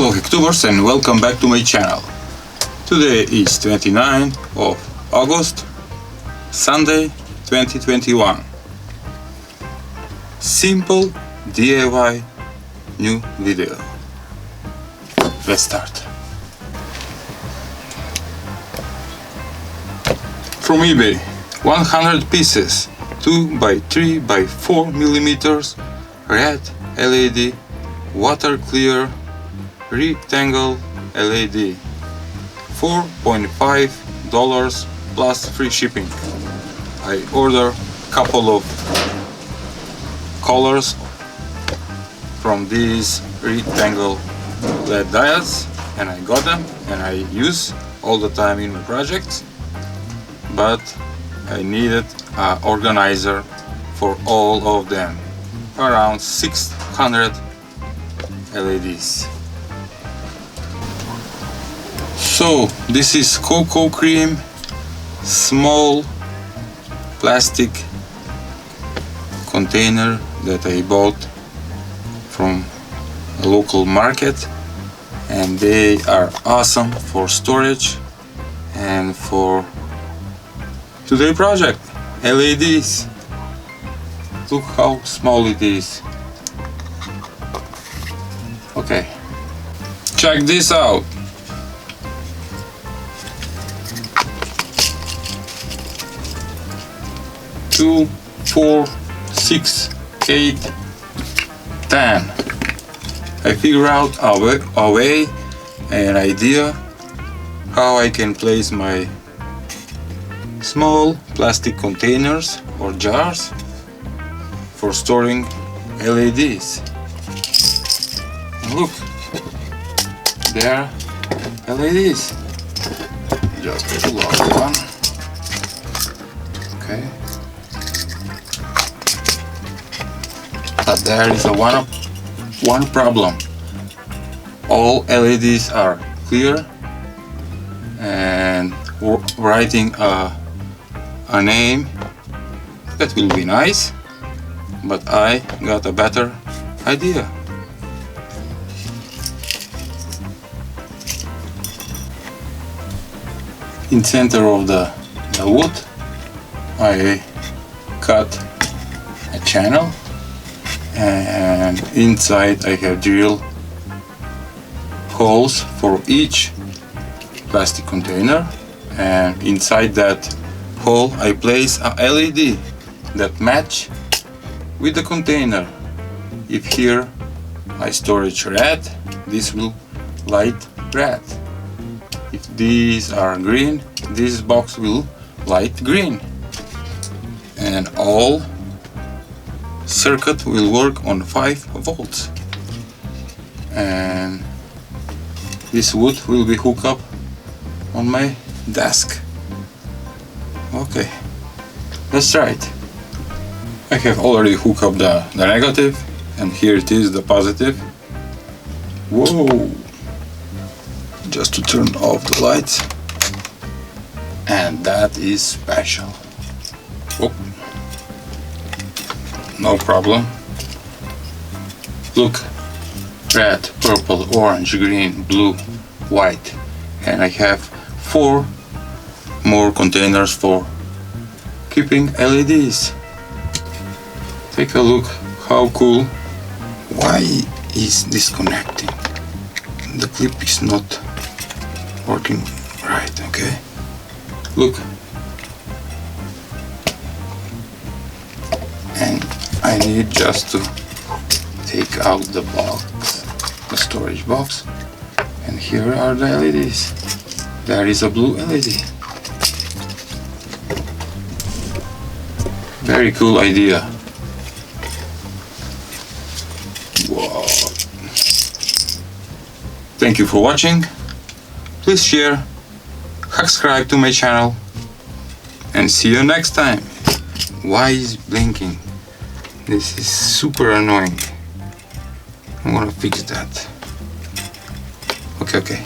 Hello hacktubers and welcome back to my channel. Today is 29th of August, Sunday 2021. Simple DIY new video. Let's start. From eBay, 100 pieces, 2 by 3 by 4 millimeters, red LED, water clear rectangle LED, $4.5 plus free shipping. I order couple of colors from these rectangle LED diodes and I got them and I use all the time in my projects, but I needed an organizer for all of them, around 600 LEDs. So this is cocoa cream, small plastic container that I bought from a local market, and they are awesome for storage and for today's project. LEDs. Look how small it is. Okay, check this out. 2, 4, 6, 8, 10. I figure out a way, an idea how I can place my small plastic containers or jars for storing LEDs. And look, there are LEDs. Just pull out one. Okay. But there is one problem. All LEDs are clear, and writing a name, that will be nice, but I got a better idea. In center of the wood I cut a channel, and inside I have drilled holes for each plastic container, and inside that hole I place a LED that match with the container. If here I storage red, this will light red. If these are green, this box will light green, and all circuit will work on 5 volts, and this wood will be hooked up on my desk. Okay, let's try it. I have already hooked up the negative, and here it is, the positive. Whoa! Just to turn off the lights, and that is special. Oh. No problem. Look, red, purple, orange, green, blue, white, and I have 4 more containers for keeping LEDs. Take a look, how cool. Why is disconnecting? The clip is not working right. Okay, look, and I need just to take out the box, the storage box, and here are the LEDs. There is a blue LED. Very cool idea. Wow. Thank you for watching. Please share, subscribe to my channel, and see you next time. Why is it blinking? This is super annoying. I'm gonna fix that. Okay.